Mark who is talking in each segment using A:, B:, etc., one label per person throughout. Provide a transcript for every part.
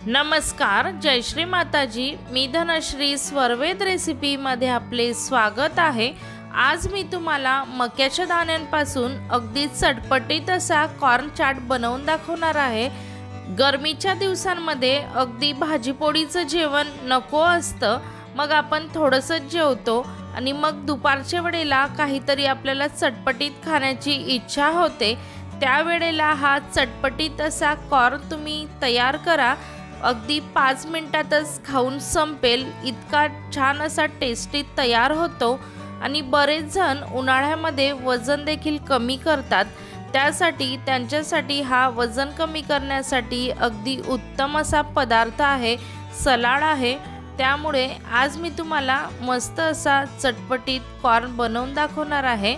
A: नमस्कार, जय श्री माताजी। मी धनश्री स्वरवेद रेसिपीमध्ये आपले स्वागत आहे। आज मी तुम्हाला मक्याच्या दाण्यांपासून अगदी चटपटीत असा कॉर्न चाट बनवून दाखवणार आहे। गरमीच्या दिवसांमध्ये अगदी भाजीपोळीचं जेवण नको असतं, मग आपण थोडंसं जेवतो आणि मग दुपारच्या वेळेला काहीतरी आपल्याला चटपटीत खाण्याची इच्छा होते। त्यावेळेला हा चटपटीत असा कॉर्न तुम्ही तयार करा, अगदी 5 मिनिटातच खाऊन संपेल इतका छान असा टेस्टी तयार होतो। आणि बरेच जण उन्हाळ्यामध्ये वजन देखील कमी करतात, त्यासाठी त्यांच्यासाठी हा वजन कमी करण्यासाठी अगदी उत्तम असा पदार्थ आहे, सलाड आहे। त्यामुळे आज मी तुम्हाला मस्त असा चटपटीत कॉर्न बनवून दाखवणार आहे।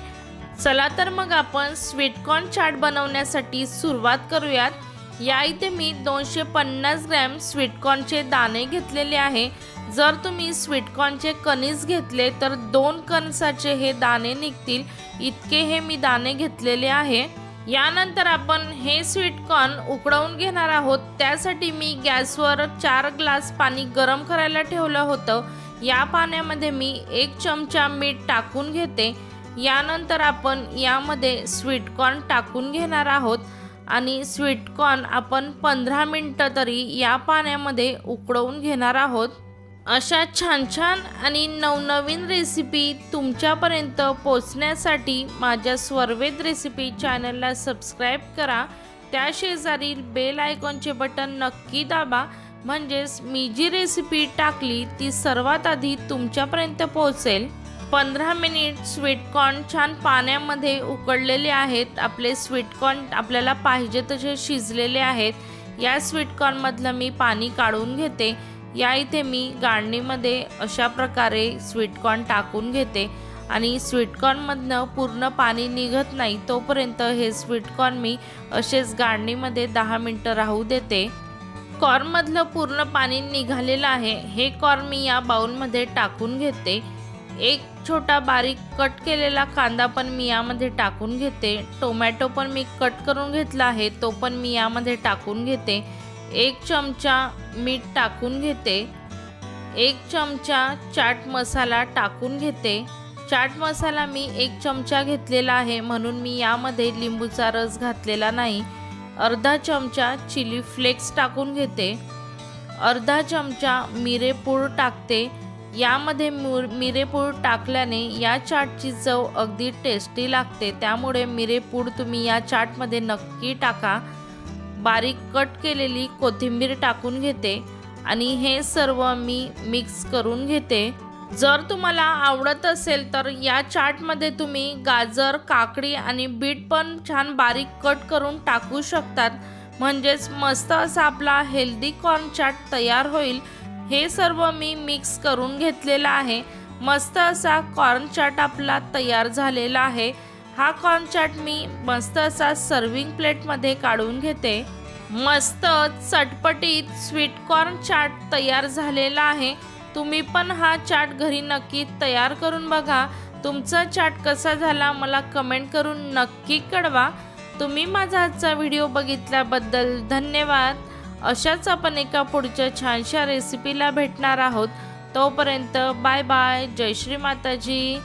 A: चला तर मग आपण स्वीट कॉर्न चाट बनवण्यासाठी सुरुवात करूयात। या इथे मी 250 ग्रॅम स्वीट कॉर्नचे दाणे घेतलेले आहे। जर तुम्ही स्वीट कॉर्नचे कणीस घेतले तर 2 कणसाचे हे दाणे निघतील, इतके हे मी दाणे घेतलेले आहे। यानंतर आपण हे स्वीट कॉर्न उकळवून घेणार आहोत। त्यासाठी मी गॅसवर 4 ग्लास पाणी गरम करायला ठेवलं होतं। या पाण्यामध्ये मी 1 चमचा मीठ टाकून घेते। यानंतर आपण यामध्ये स्वीट कॉर्न टाकून घेणार आहोत आणि स्वीट कॉर्न आपण 15 मिनिटं तरी या पाण्यामध्ये उकळवून घेणार आहोत। अशा छान छान आणि नवनवीन रेसिपी तुमच्यापर्यंत पोहोचण्यासाठी माझ्या स्वरवेद रेसिपी चॅनलला सबस्क्राईब करा। त्या शेजारील बेल आयकॉनचे बटन नक्की दाबा, म्हणजेच मी जी रेसिपी टाकली ती सर्वात आधी तुमच्यापर्यंत पोहोचेल। 15 मिनिट स्वीट कॉर्न छान पाण्यामध्ये उकळलेले आहेत। आपले स्वीट कॉर्न आपल्याला पाहिजे तसे शिजलेले आहेत। या स्वीट कॉर्नमधलं मी पाणी काढून घेते। या इथे मी गाळणीमध्ये अशा प्रकारे स्वीट कॉर्न टाकून घेते आणि स्वीट कॉर्नमधनं पूर्ण पाणी निघत नाही तोपर्यंत हे स्वीट कॉर्न मी असेच गाळणीमध्ये 10 मिनिटं राहू देते। कॉर्नमधलं पूर्ण पाणी निघालेलं आहे। हे कॉर्न मी या बाउलमध्ये टाकून घेते। एक छोटा बारीक कट केलेला कांदा पण मी यामध्ये टाकून घेते। टोमॅटो पण मी कट करून घेतला आहे, तो पण मी यामध्ये टाकून घेते। 1 चमचा मीठ टाकून घेते। 1 चमचा चाट मसाला टाकून घेते। चाट मसाला मी 1 चमचा घेतलेला आहे, म्हणून मी यामध्ये लिंबूचा रस घातलेला नाही। अर्धा चमचा चिली फ्लेक्स टाकून घेते। अर्धा चमचा मिरेपूड टाकते। यामध्ये मिरेपूड टाकल्याने या चाटची चव अगदी टेस्टी लागते, त्यामुळे मिरेपूड तुम्ही या चाटमध्ये नक्की टाका। बारीक कट केलेली कोथिंबीर टाकून घेते आणि हे सर्व मी मिक्स करून घेते। जर तुम्हाला आवडत असेल तर या चाटमध्ये तुम्ही गाजर, काकडी आणि बीट पण छान बारीक कट करून टाकू शकतात, म्हणजेच मस्त असा आपला हेल्दी कॉर्न चाट तयार होईल। हे सर्व मी मिक्स करून घेतलेला आहे। मस्त असा कॉर्न चाट आपला तयार झालेला आहे। हा कॉर्न चाट मी मस्त असा सर्विंग प्लेटमध्ये काढून घेते। मस्त चटपटीत स्वीट कॉर्न चाट तयार झालेला आहे। तुम्ही पण हा चाट घरी नक्की तयार करून बघा। तुमचा चाट कसा झाला मला कमेंट करून नक्की कळवा। तुम्ही माझा आजचा व्हिडिओ बघितल्याबद्दल धन्यवाद। अशाच आपण एका पुढच्या छानशा रेसिपीला भेटणार आहोत। तोपर्यंत बाय बाय, जय श्री माताजी।